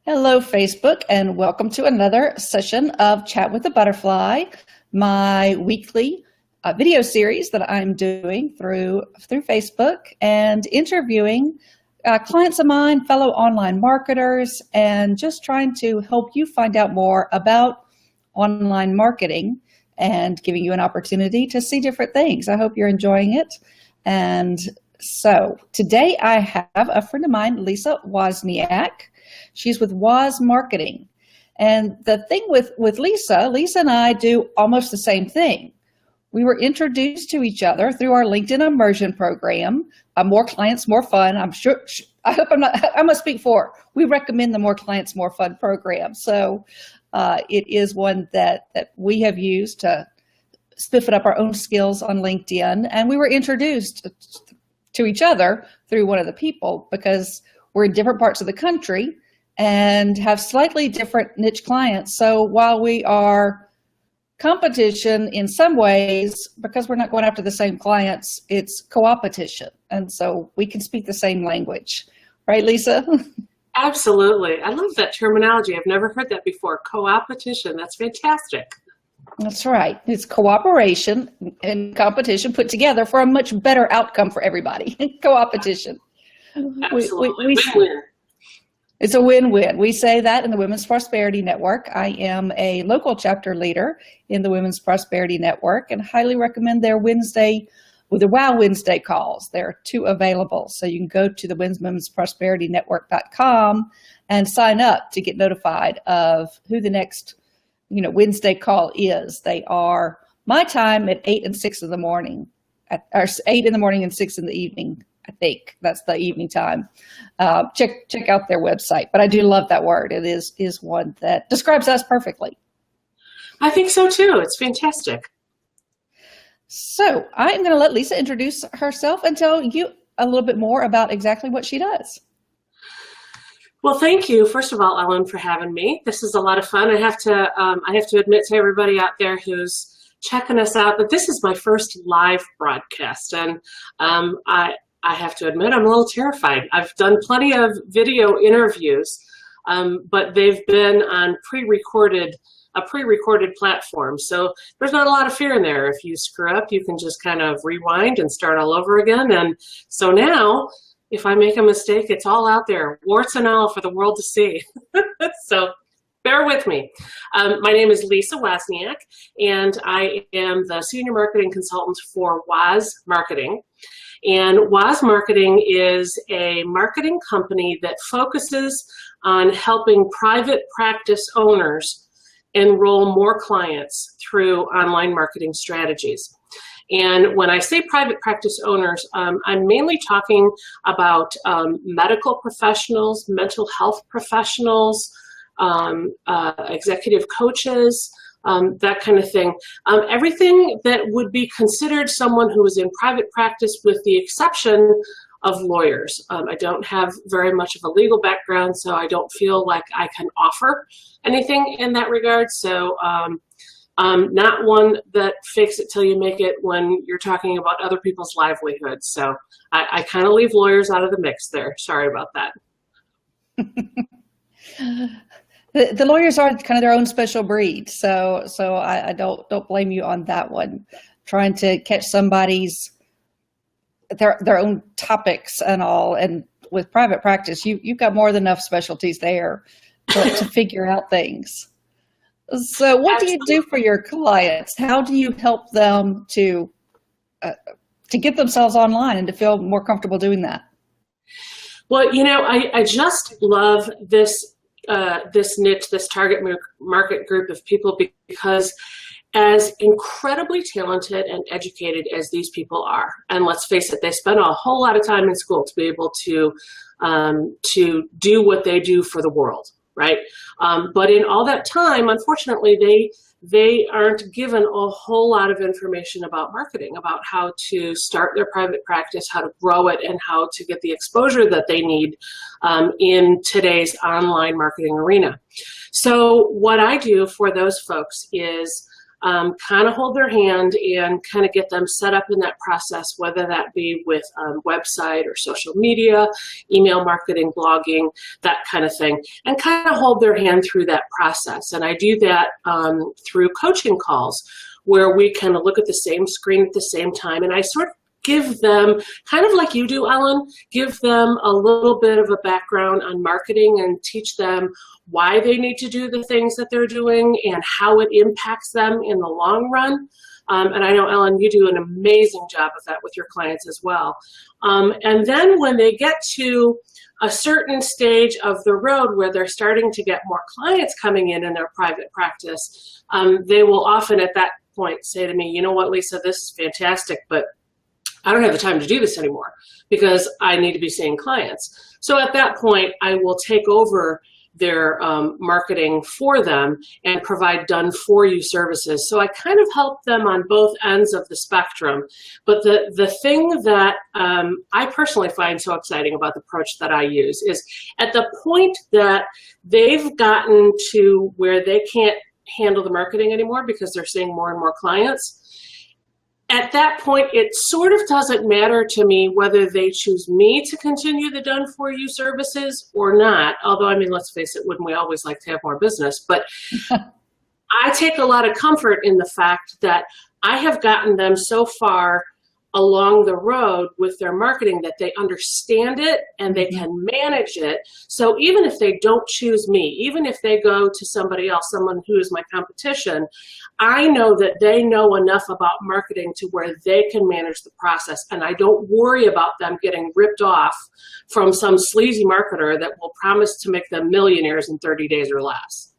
Hello, Facebook, and welcome to another session of Chat with the Butterfly, my weekly video series that I'm doing through Facebook and interviewing clients of mine, fellow online marketers, and just trying to help you find out more about online marketing and giving you an opportunity to see different things. I hope you're enjoying it. And so today I have a friend of mine, Lisa Wozniak. She's with Woz Marketing. And the thing with Lisa and I do almost the same thing. We were introduced to each other through our LinkedIn immersion program. More clients, more fun. I'm sure, I must speak for, we recommend the More Clients, More Fun program. So it is one that we have used to spiff up our own skills on LinkedIn. And we were introduced to each other through one of the people because we're in different parts of the country and have slightly different niche clients. So while we are competition in some ways, because we're not going after the same clients, it's co-opetition. And so we can speak the same language. Right, Lisa? Absolutely. I love that terminology. I've never heard that before. Co-opetition. That's fantastic. That's right. It's cooperation and competition put together for a much better outcome for everybody. Co-opetition. Absolutely. Win-win. It's a win-win. We say that in the Women's Prosperity Network. I am a local chapter leader in the Women's Prosperity Network and highly recommend their Wednesday, with the Wow Wednesday calls. There are 2 available. So you can go to the womensprosperityNetwork.com and sign up to get notified of who the next Wednesday call is. They are my time at 8 and 6 in the morning, or 8 in the morning and 6 in the evening. I think that's the evening time. Check out their website. But I do love that word. It is one that describes us perfectly. I think so too. It's fantastic. So I'm going to let Lisa introduce herself and tell you a little bit more about exactly what she does. Well, thank you, first of all, Ellen, for having me. This is a lot of fun. I have to admit to everybody out there who's checking us out that this is my first live broadcast, and I have to admit, I'm a little terrified. I've done plenty of video interviews, but they've been on a pre-recorded platform. So there's not a lot of fear in there. If you screw up, you can just kind of rewind and start all over again. And so now, if I make a mistake, it's all out there, warts and all, for the world to see. So bear with me. My name is Lisa Wozniak, and I am the Senior Marketing Consultant for Woz Marketing. And Woz Marketing is a marketing company that focuses on helping private practice owners enroll more clients through online marketing strategies. And when I say private practice owners, I'm mainly talking about medical professionals, mental health professionals, executive coaches, that kind of thing. Everything that would be considered someone who is in private practice, with the exception of lawyers. I don't have very much of a legal background, so I don't feel like I can offer anything in that regard. So not one that fakes it till you make it when you're talking about other people's livelihoods. So I kind of leave lawyers out of the mix there. Sorry about that. The lawyers are kind of their own special breed, so I don't blame you on that one. Trying to catch somebody's their own topics and all, and with private practice, you've got more than enough specialties there to figure out things. So, what do you do for your clients? How do you help them to get themselves online and to feel more comfortable doing that? Well, I just love this niche, this target market group of people, because as incredibly talented and educated as these people are, and let's face it, they spend a whole lot of time in school to be able to do what they do for the world, right? But in all that time, unfortunately, they aren't given a whole lot of information about marketing, about how to start their private practice, how to grow it, and how to get the exposure that they need in today's online marketing arena. So what I do for those folks is kind of hold their hand and kind of get them set up in that process, whether that be with a website or social media, email marketing, blogging, that kind of thing, and kind of hold their hand through that process. And I do that through coaching calls where we kind of look at the same screen at the same time, and I sort of give them, kind of like you do, Ellen, give them a little bit of a background on marketing and teach them why they need to do the things that they're doing and how it impacts them in the long run. And I know, Ellen, you do an amazing job of that with your clients as well. And then when they get to a certain stage of the road where they're starting to get more clients coming in their private practice, they will often at that point say to me, you know what, Lisa, this is fantastic, but I don't have the time to do this anymore because I need to be seeing clients. So at that point, I will take over their marketing for them and provide done-for-you services. So I kind of help them on both ends of the spectrum. But the thing that I personally find so exciting about the approach that I use is at the point that they've gotten to where they can't handle the marketing anymore because they're seeing more and more clients, at that point, it sort of doesn't matter to me whether they choose me to continue the done-for-you services or not. Although, I mean, let's face it, wouldn't we always like to have more business? But I take a lot of comfort in the fact that I have gotten them so far along the road with their marketing that they understand it and they can manage it. So even if they don't choose me, even if they go to somebody else, someone who is my competition, I know that they know enough about marketing to where they can manage the process. And I don't worry about them getting ripped off from some sleazy marketer that will promise to make them millionaires in 30 days or less.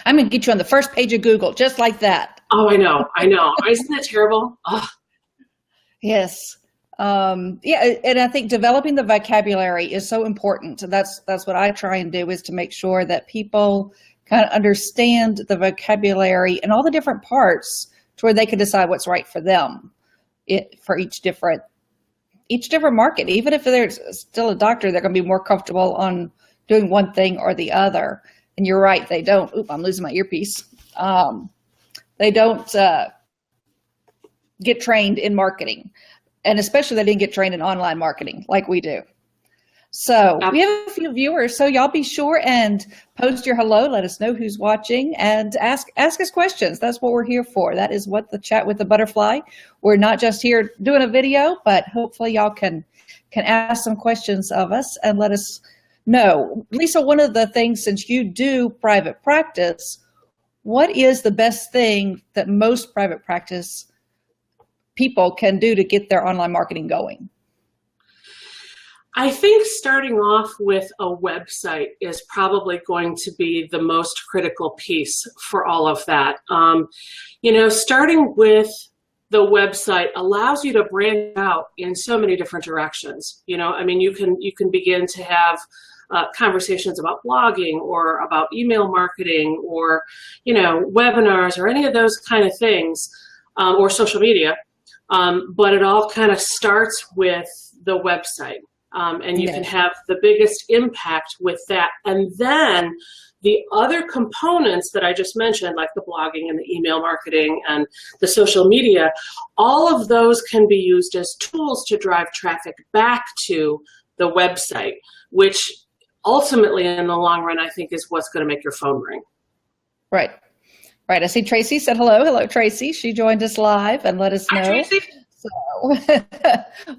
I'm going to get you on the first page of Google, just like that. Oh, I know. Isn't that terrible? Ugh. Yes. Yeah, and I think developing the vocabulary is so important. That's what I try and do, is to make sure that people kind of understand the vocabulary and all the different parts to where they can decide what's right for them for each different market. Even if they're still a doctor, they're going to be more comfortable on doing one thing or the other. And you're right, they don't. Oop, I'm losing my earpiece. They don't get trained in marketing, and especially they didn't get trained in online marketing like we do. So we have a few viewers, so y'all be sure and post your hello, let us know who's watching, and ask us questions. That's what we're here for. That is what the Chat with the Butterfly. We're not just here doing a video, but hopefully y'all can ask some questions of us and let us know. Lisa, one of the things, since you do private practice, what is the best thing that most private practice people can do to get their online marketing going? I think starting off with a website is probably going to be the most critical piece for all of that. Starting with the website allows you to branch out in so many different directions. You can begin to have conversations about blogging or about email marketing or, webinars or any of those kind of things, or social media. But it all kind of starts with the website. And you can have the biggest impact with that. And then the other components that I just mentioned, like the blogging and the email marketing and the social media, all of those can be used as tools to drive traffic back to the website, which ultimately in the long run, I think is what's going to make your phone ring. Right. Right. I see Tracy said hello. Hello, Tracy. She joined us live and let us know. Hi, Tracy. So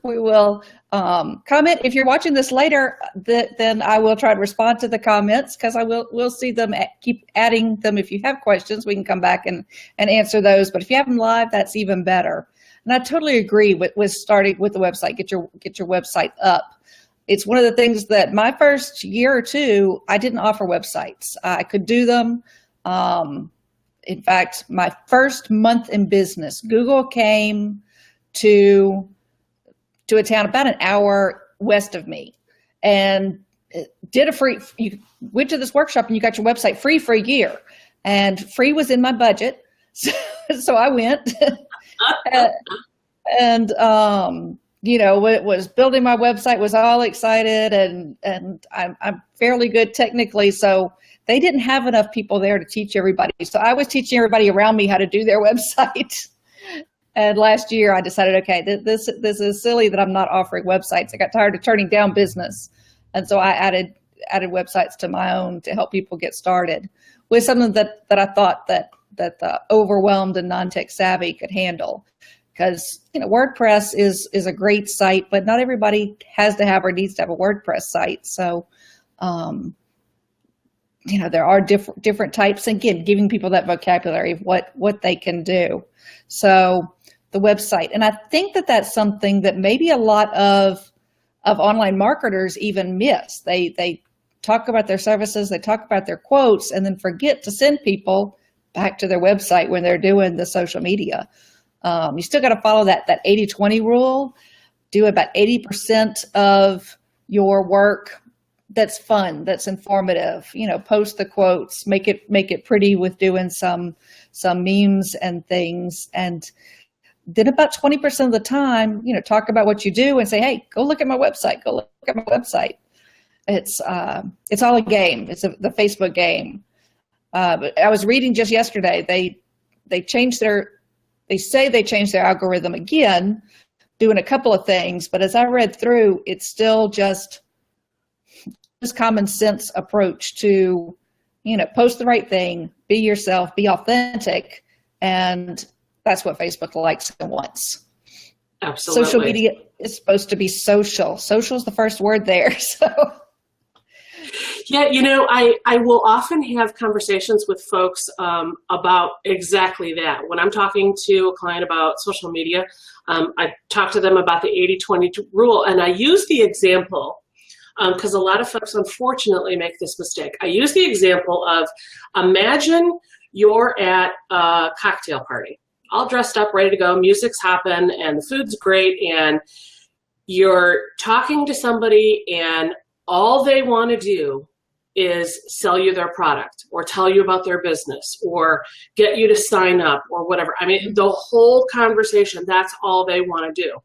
we will comment. If you're watching this later, then I will try to respond to the comments, because we'll see them, keep adding them. If you have questions, we can come back and answer those. But if you have them live, that's even better. And I totally agree with starting with the website. Get your website up. It's one of the things that my first year or two, I didn't offer websites. I could do them. In fact, my first month in business, Google came to a town about an hour west of me and did you went to this workshop and you got your website free for a year, and free was in my budget. So I went and was building my website, was all excited, and I'm fairly good technically. So they didn't have enough people there to teach everybody. So I was teaching everybody around me how to do their website. And last year I decided, okay, this is silly that I'm not offering websites. I got tired of turning down business. And so I added websites to my own to help people get started with something that I thought that the overwhelmed and non-tech savvy could handle. Because, WordPress is a great site, but not everybody has to have or needs to have a WordPress site. So, there are different types. Again, giving people that vocabulary of what they can do. So the website, and I think that's something that maybe a lot of online marketers even miss. They talk about their services, they talk about their quotes, and then forget to send people back to their website when they're doing the social media. You still got to follow that 80-20 rule. Do about 80% of your work that's fun, that's informative. Post the quotes, make it pretty with doing some memes and things, and then about 20% of the time, talk about what you do and say, hey, go look at my website. Go look at my website. It's all a game. It's the Facebook game. But I was reading just yesterday. They say they changed their algorithm again, doing a couple of things. But as I read through, it's still just common sense approach to, post the right thing, be yourself, be authentic, and that's what Facebook likes and wants. Absolutely. Social media is supposed to be social. Social is the first word there. So. Yeah, I will often have conversations with folks about exactly that. When I'm talking to a client about social media, I talk to them about the 80-20 rule, and I use the example because a lot of folks unfortunately make this mistake. I use the example of, imagine you're at a cocktail party, all dressed up, ready to go, music's hopping, and the food's great, and you're talking to somebody, and all they want to do is sell you their product or tell you about their business or get you to sign up or whatever. I mean, the whole conversation, that's all they want to do.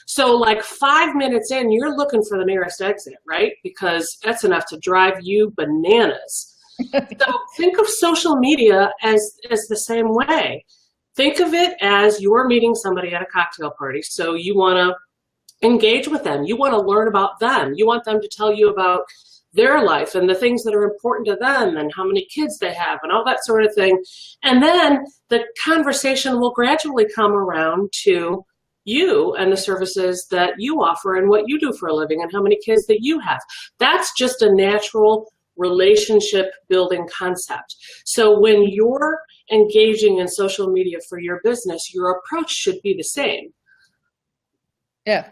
So like 5 minutes in, you're looking for the nearest exit, right? Because that's enough to drive you bananas. So think of social media as the same way. Think of it as you're meeting somebody at a cocktail party. So you want to engage with them. You want to learn about them. You want them to tell you about their life and the things that are important to them and how many kids they have and all that sort of thing. And then the conversation will gradually come around to you and the services that you offer and what you do for a living and how many kids that you have. That's just a natural relationship building concept. So when you're engaging in social media for your business, your approach should be the same. Yeah.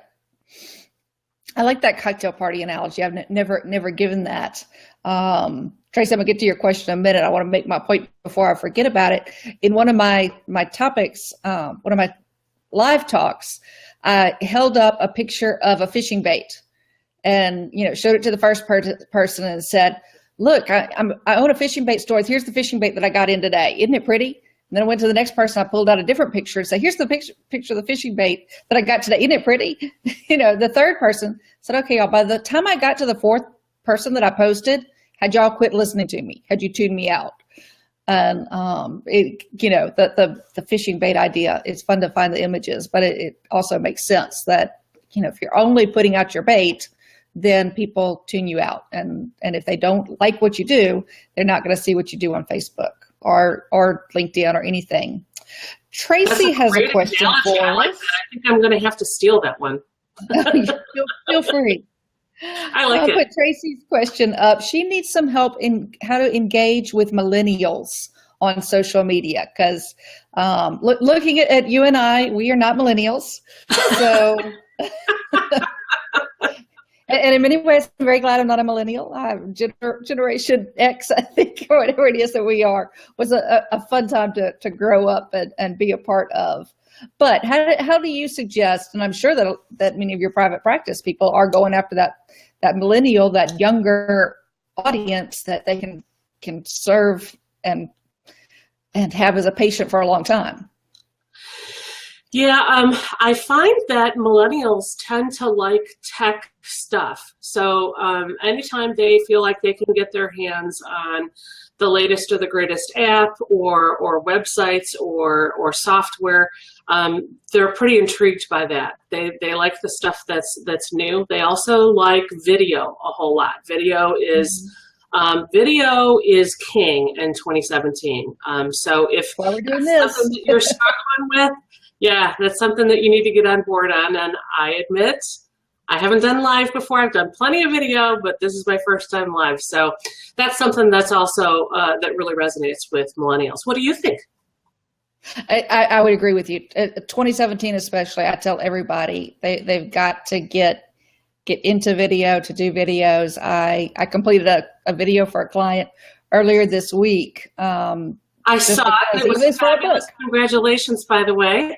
I like that cocktail party analogy. I've never given that. Tracy, I'm gonna get to your question in a minute. I want to make my point before I forget about it. In one of my topics, one of my live talks, I held up a picture of a fishing bait and showed it to the first person and said, look, I own a fishing bait store. Here's the fishing bait that I got in today. Isn't it pretty? And then I went to the next person. I pulled out a different picture and said, here's the picture of the fishing bait that I got today. Isn't it pretty? The third person said, okay, y'all, by the time I got to the fourth person that I posted, had y'all quit listening to me? Had you tuned me out? And, the fishing bait idea, it's fun to find the images, but it also makes sense that, if you're only putting out your bait, then people tune you out. And if they don't like what you do, they're not going to see what you do on Facebook or LinkedIn or anything. Tracy has a question for us. I like that. I think I'm going to have to steal that one. Feel free. I like it. I'll put Tracy's question up. She needs some help in how to engage with millennials on social media because looking at you and I, we are not millennials. So, and in many ways, I'm very glad I'm not a millennial. I'm Generation X, I think, or whatever it is that we are. Was a fun time to grow up and be a part of. But how do you suggest, and I'm sure that many of your private practice people are going after that millennial, that younger audience that they can serve and have as a patient for a long time? Yeah, I find that millennials tend to like tech stuff. So anytime they feel like they can get their hands on the latest or the greatest app or websites or software, they're pretty intrigued by that. They like the stuff that's new. They also like video a whole lot. Video is king in 2017. So if Why we're doing that's this. something that you're struggling with, yeah, that's something that you need to get on board on. And I admit, I haven't done live before. I've done plenty of video, but this is my first time live. So that's something that's also that really resonates with millennials. What do you think? I would agree with you. 2017 especially, I tell everybody they've got to get into video, to do videos. I completed a video for a client earlier this week. I saw it. It was fabulous. Congratulations, by the way.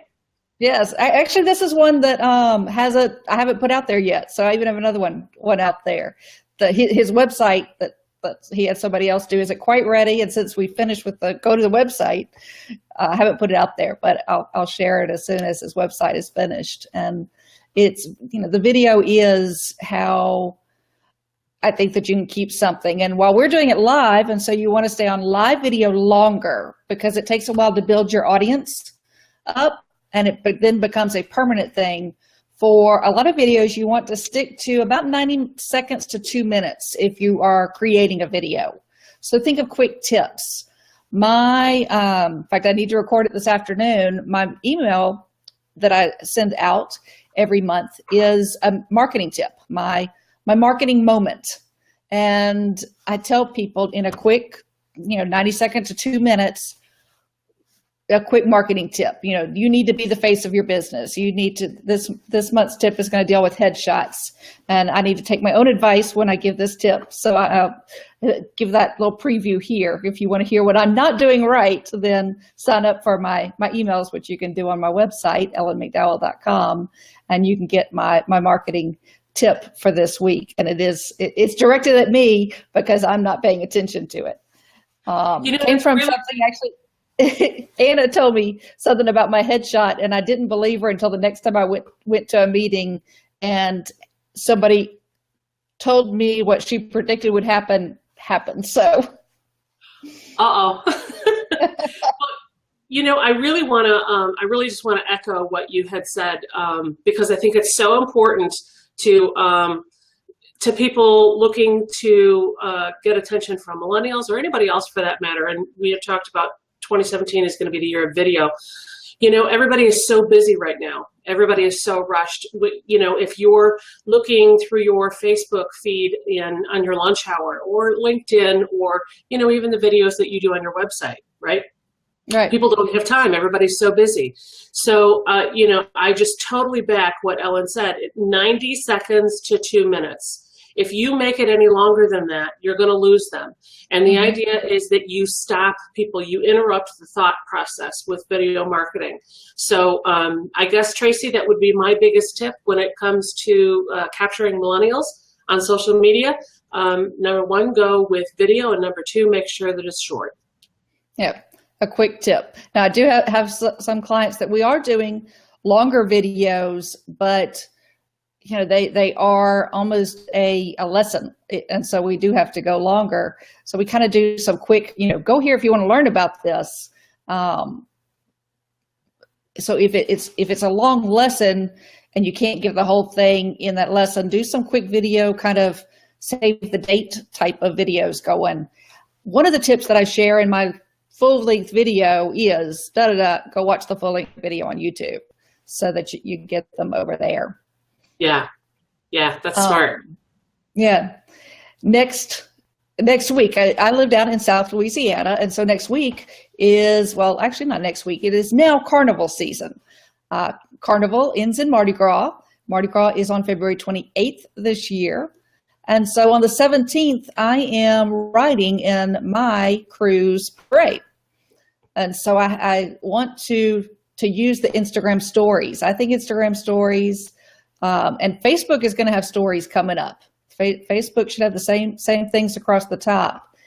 Yes, actually, this is one that I haven't put out there yet, so I even have another one out there. His website that he had somebody else do isn't quite ready, and since we finished with the go to the website, I haven't put it out there, but I'll share it as soon as his website is finished. And it's, the video is how I think that you can keep something. And while we're doing it live, and so you want to stay on live video longer because it takes a while to build your audience up, and it then becomes a permanent thing. For a lot of videos, you want to stick to about 90 seconds to 2 minutes if you are creating a video. So think of quick tips. In fact, I need to record it this afternoon. My email that I send out every month is a marketing tip, my marketing moment. And I tell people in a quick, 90 seconds to 2 minutes, a quick marketing tip. You need to be the face of your business. You need to, this month's tip is going to deal with headshots, and I need to take my own advice when I give this tip. So I'll give that little preview here. If you want to hear what I'm not doing right, then sign up for my emails, which you can do on my website, ellenmcdowell.com, and you can get my marketing tip for this week. And it's directed at me because I'm not paying attention to it. Came from something actually. Anna told me something about my headshot, and I didn't believe her until the next time I went to a meeting, and somebody told me what she predicted would happen happened. So, well, I really just want to echo what you had said, because I think it's so important to people looking to get attention from millennials or anybody else for that matter. And we have talked about 2017 is going to be the year of video. Everybody is so busy right now. Everybody is so rushed. If you're looking through your Facebook feed on your lunch hour or LinkedIn or, even the videos that you do on your website, right? Right. People don't have time. Everybody's so busy. So, I just totally back what Ellen said. 90 seconds to 2 minutes. If you make it any longer than that, you're going to lose them. And the idea is that you stop people, you interrupt the thought process with video marketing. So I guess, Tracy, that would be my biggest tip when it comes to capturing millennials on social media. Number one, go with video, and number two, make sure that it's short. Yeah, a quick tip. Now, I do have some clients that we are doing longer videos, but they are almost a lesson. And so we do have to go longer. So we kind of do some quick, go here if you want to learn about this. So if it's a long lesson and you can't give the whole thing in that lesson, do some quick video, kind of save the date type of videos going. One of the tips that I share in my full length video is go watch the full length video on YouTube so that you get them over there. Yeah, that's smart. Yeah. Next week, I live down in South Louisiana, and so next week is, well, actually not next week, it is now carnival season. Carnival ends in Mardi Gras. Mardi Gras is on February 28th this year. And so on the 17th, I am riding in my cruise parade. And so I want to use the Instagram stories. I think Instagram stories, and Facebook is going to have stories coming up. Facebook should have the same things across the top.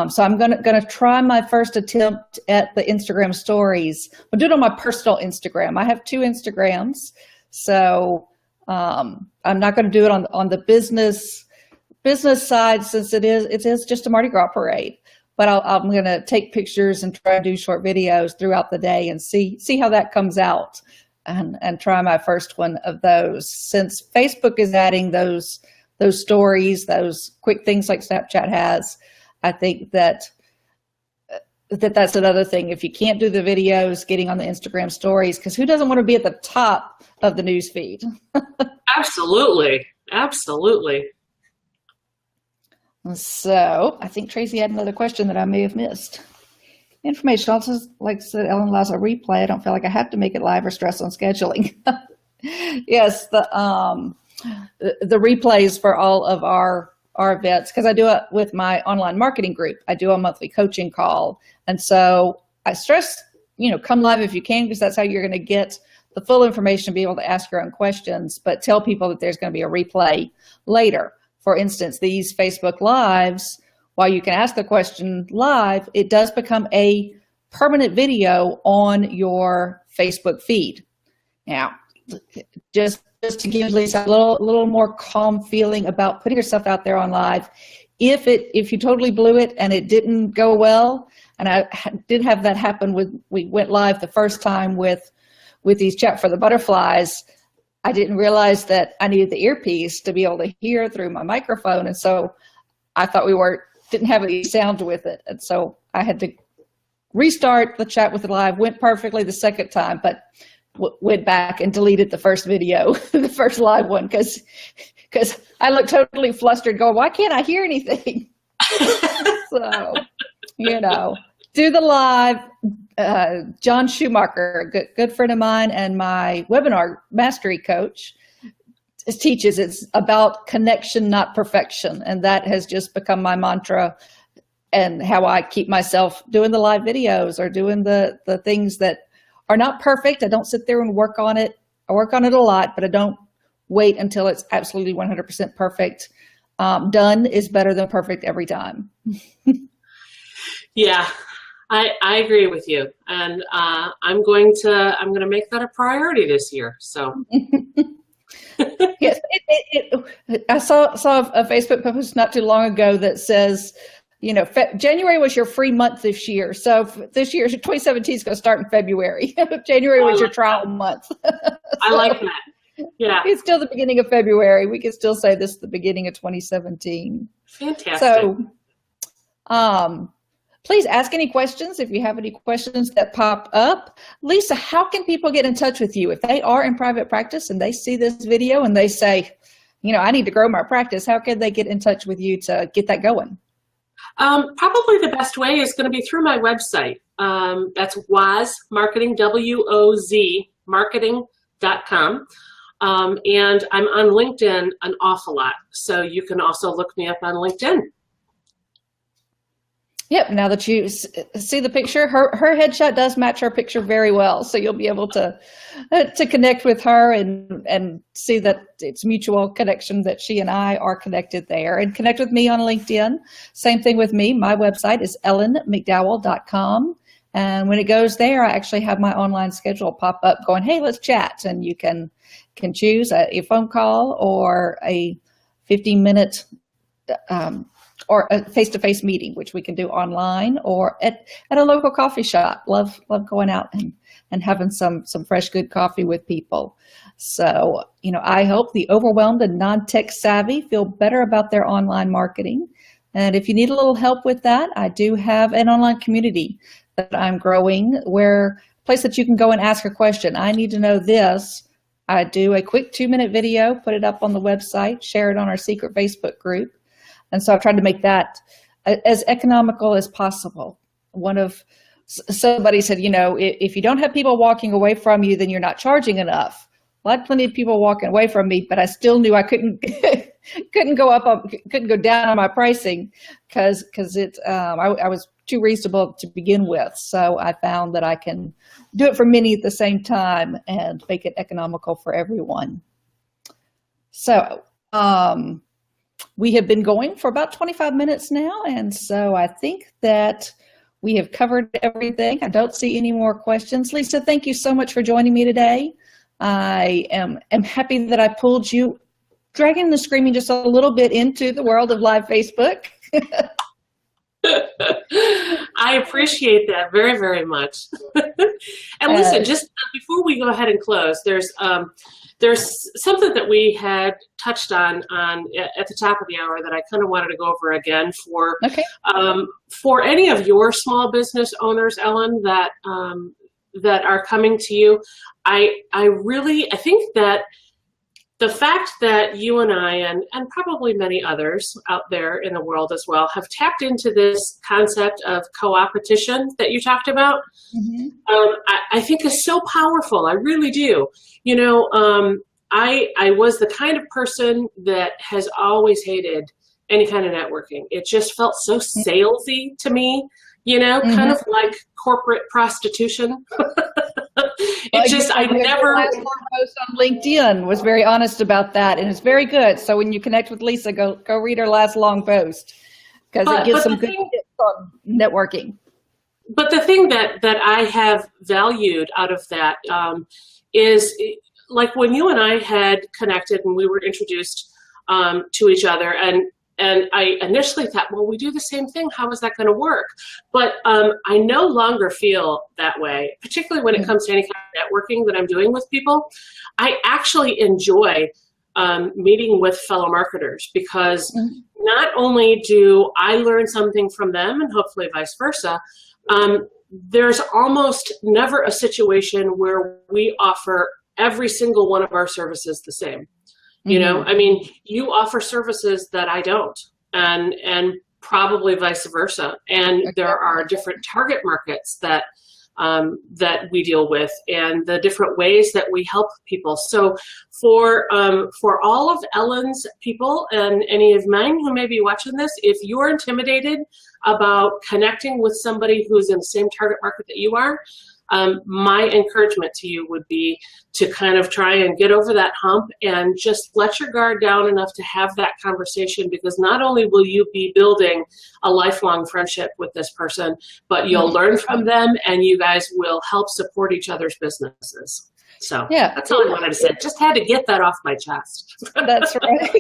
So I'm gonna try my first attempt at the Instagram stories. I'll do it on my personal Instagram. I have 2 Instagrams, so I'm not going to do it on the business side, since it is just a Mardi Gras parade. But I'm going to take pictures and try to do short videos throughout the day and see how that comes out, and try my first one of those. Since Facebook is adding those stories, those quick things like Snapchat has, I think that's another thing. If you can't do the videos, getting on the Instagram stories, because who doesn't want to be at the top of the news feed? Absolutely. Absolutely. So I think Tracy had another question that I may have missed. Information also, like said, Ellen allows a replay. I don't feel like I have to make it live or stress on scheduling. Yes, the replays for all of our events, because I do it with my online marketing group. I do a monthly coaching call, and so I stress, come live if you can, because that's how you're going to get the full information, be able to ask your own questions, but tell people that there's going to be a replay later. For instance, these Facebook Lives, while you can ask the question live, it does become a permanent video on your Facebook feed. Now, just to give Lisa a little more calm feeling about putting yourself out there on live, if you totally blew it and it didn't go well, and I did have that happen we went live the first time with these Chat for the Butterflies. I didn't realize that I needed the earpiece to be able to hear through my microphone, and so I thought didn't have any sound with it, and so I had to restart the Chat with the Live. Went perfectly the second time, but went back and deleted the first video, the first live one, because I looked totally flustered, going, "Why can't I hear anything?" So, do the live. John Schumacher, good friend of mine and my webinar mastery coach, teaches it's about connection, not perfection. And that has just become my mantra, and how I keep myself doing the live videos or doing the things that are not perfect. I don't sit there and work on it. I work on it a lot, but I don't wait until it's absolutely 100% perfect. Done is better than perfect every time. Yeah. I agree with you, and I'm going to make that a priority this year. So, yes, I saw a Facebook post not too long ago that says, January was your free month this year. So this year, 2017 is going to start in February. January was your trial month. I like that. Yeah, it's still the beginning of February. We can still say this is the beginning of 2017. Fantastic. So, please ask any questions if you have any questions that pop up. Lisa, how can people get in touch with you if they are in private practice and they see this video and they say, I need to grow my practice? How can they get in touch with you to get that going? Probably the best way is going to be through my website. That's Woz Marketing, WOZ marketing.com. And I'm on LinkedIn an awful lot. So you can also look me up on LinkedIn. Yep, now that you see the picture, her headshot does match her picture very well, so you'll be able to connect with her and see that it's mutual connection, that she and I are connected there. And connect with me on LinkedIn. Same thing with me. My website is ellenmcdowell.com. And when it goes there, I actually have my online schedule pop up going, "Hey, let's chat." And you can choose a phone call or a 15-minute or a face-to-face meeting, which we can do online or at a local coffee shop. Love going out and having some fresh, good coffee with people. So, I hope the overwhelmed and non-tech savvy feel better about their online marketing. And if you need a little help with that, I do have an online community that I'm growing, a place that you can go and ask a question. I need to know this. I do a quick 2-minute video, put it up on the website, share it on our secret Facebook group. And so I've tried to make that as economical as possible. Somebody said, if you don't have people walking away from you, then you're not charging enough. Well, I had plenty of people walking away from me, but I still knew I couldn't go down on my pricing because I was too reasonable to begin with. So I found that I can do it for many at the same time and make it economical for everyone. So, we have been going for about 25 minutes now, and so I think that we have covered everything. I don't see any more questions. Lisa, thank you so much for joining me today. I am happy that I pulled you, dragging the screaming just a little bit into the world of live Facebook. I appreciate that very, very much. And listen, just before we go ahead and close, there's something that we had touched on at the top of the hour that I kind of wanted to go over again for any of your small business owners, Ellen, that are coming to you. I think that the fact that you and I, and probably many others out there in the world as well, have tapped into this concept of co-opetition that you talked about, I think is so powerful. I really do. You know, I was the kind of person that has always hated any kind of networking. It just felt so salesy to me, you know, kind of like corporate prostitution. I never. Last blog post on LinkedIn was very honest about that, and it's very good. So when you connect with Lisa, go read her last long post, because it gives some good tips on networking. But the thing that I have valued out of that is, like, when you and I had connected and we were introduced to each other, and I initially thought, well, we do the same thing. How is that going to work? But I no longer feel that way, particularly when it comes to any kind of networking that I'm doing with people. I actually enjoy meeting with fellow marketers, because not only do I learn something from them, and hopefully vice versa, there's almost never a situation where we offer every single one of our services the same. You know, I mean, you offer services that I don't, and probably vice versa. And there are different target markets that we deal with, and the different ways that we help people. So for all of Ellen's people and any of mine who may be watching this, if you're intimidated about connecting with somebody who's in the same target market that you are, my encouragement to you would be to kind of try and get over that hump and just let your guard down enough to have that conversation, because not only will you be building a lifelong friendship with this person, but you'll learn from them, and you guys will help support each other's businesses. So yeah, that's all I wanted to say. Just had to get that off my chest. That's right.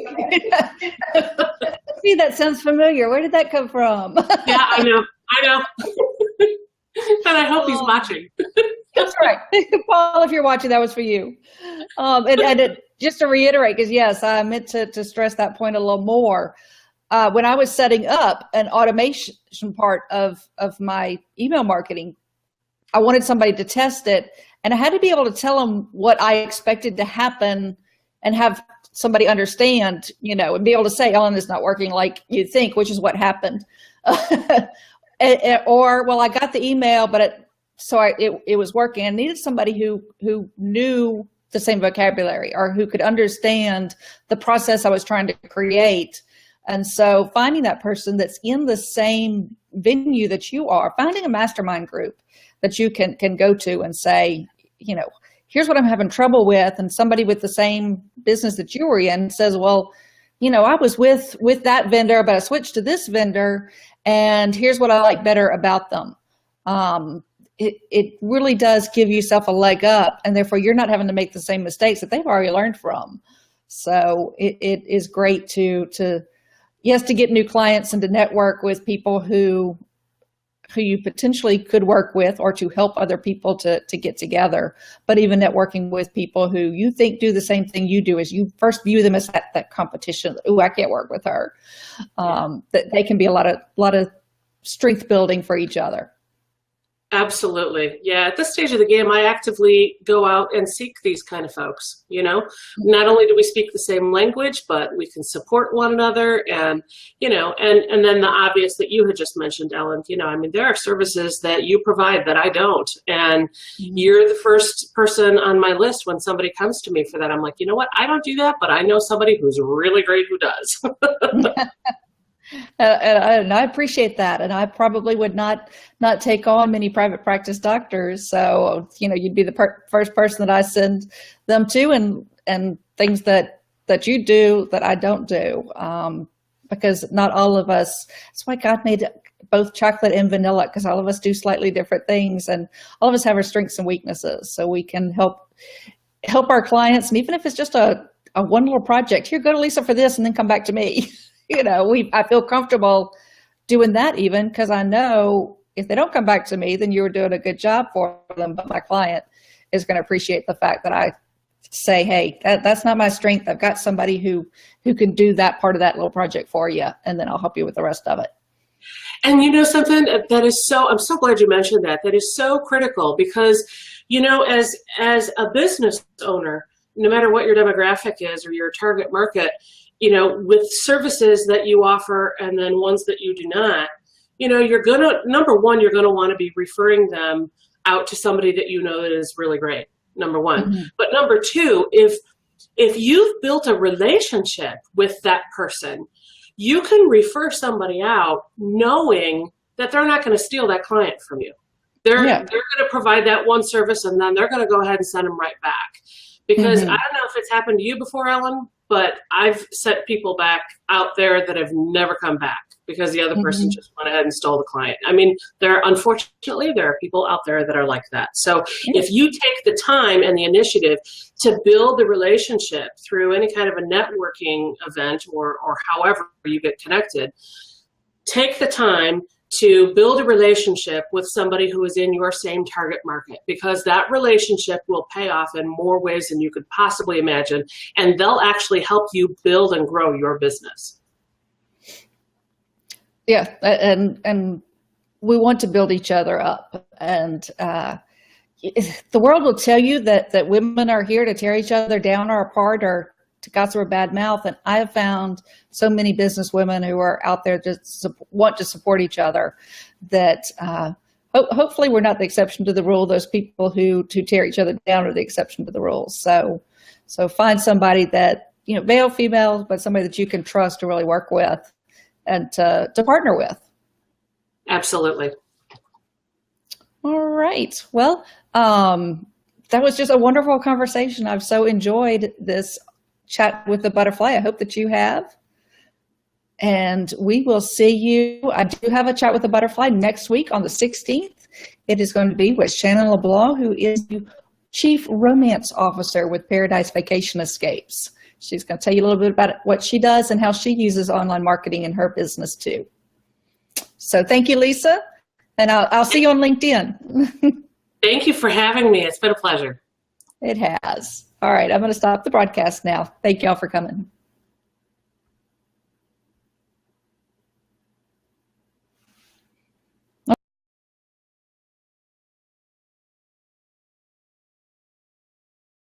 See, that sounds familiar. Where did that come from? Yeah, I know. And I hope he's watching. That's right. Paul, if you're watching, that was for you. Just to reiterate, because yes, I meant to stress that point a little more. When I was setting up an automation part of my email marketing, I wanted somebody to test it, and I had to be able to tell them what I expected to happen and have somebody understand, you know, and be able to say, Ellen, it's not working like you think, which is what happened. Or, well, I got the email, but it was working. I needed somebody who knew the same vocabulary, or who could understand the process I was trying to create. And so finding that person that's in the same venue that you are, finding a mastermind group that you can go to and say, you know, here's what I'm having trouble with, and somebody with the same business that you were in says, well, you know, I was with that vendor, but I switched to this vendor, and here's what I like better about them. It really does give yourself a leg up, and therefore you're not having to make the same mistakes that they've already learned from. So it is great to get new clients and to network with people who you potentially could work with, or to help other people to get together. But even networking with people who you think do the same thing you do, is you first view them as that competition. Oh, I can't work with her. That they can be a lot of strength building for each other. Absolutely. Yeah. At this stage of the game, I actively go out and seek these kind of folks. You know, not only do we speak the same language, but we can support one another. And, you know, and then the obvious that you had just mentioned, Ellen, you know, I mean, there are services that you provide that I don't. And you're the first person on my list when somebody comes to me for that. I'm like, you know what? I don't do that, but I know somebody who's really great who does. And I appreciate that. And I probably would not take on many private practice doctors. So, you know, you'd be the first person that I send them to, and things that that you do that I don't do, because not all of us, that's why God made both chocolate and vanilla, because all of us do slightly different things, and all of us have our strengths and weaknesses, so we can help our clients. And even if it's just a one little project, here, go to Lisa for this and then come back to me. I feel comfortable doing that, even because I know if they don't come back to me, then you're doing a good job for them, but my client is going to appreciate the fact that I say, hey, that's not my strength. I've got somebody who can do that part of that little project for you, and then I'll help you with the rest of it. And something that is I'm so glad you mentioned that. That is so critical because, as a business owner, no matter what your demographic is or your target market, with services that you offer and then ones that you do not, you're gonna, number one, you're gonna want to be referring them out to somebody that that is really great. Number one. Mm-hmm. But number two, if you've built a relationship with that person, you can refer somebody out knowing that they're not going to steal that client from you. They're going to provide that one service, and then they're going to go ahead and send them right back. Because I don't know if it's happened to you before, Ellen, but I've sent people back out there that have never come back because the other person just went ahead and stole the client. I mean, unfortunately, there are people out there that are like that. So if you take the time and the initiative to build the relationship through any kind of a networking event or however you get connected, take the time to build a relationship with somebody who is in your same target market, because that relationship will pay off in more ways than you could possibly imagine, and they'll actually help you build and grow your business. Yeah, and we want to build each other up, and the world will tell you that women are here to tear each other down or apart or to gossip or bad mouth, and I have found so many business women who are out there just want to support each other that hopefully we're not the exception to the rule. Those people who tear each other down are the exception to the rules. So find somebody that, male, female, but somebody that you can trust to really work with and to partner with. Absolutely. All right. Well, that was just a wonderful conversation. I've so enjoyed this chat with the butterfly. I hope that you have. And we will see you. I do have a chat with the butterfly next week on the 16th. It is going to be with Shannon LeBlanc, who is the Chief Romance Officer with Paradise Vacation Escapes. She's going to tell you a little bit about what she does and how she uses online marketing in her business too. So thank you, Lisa. And I'll see you on LinkedIn. Thank you for having me. It's been a pleasure. It has. All right, I'm going to stop the broadcast now. Thank y'all for coming.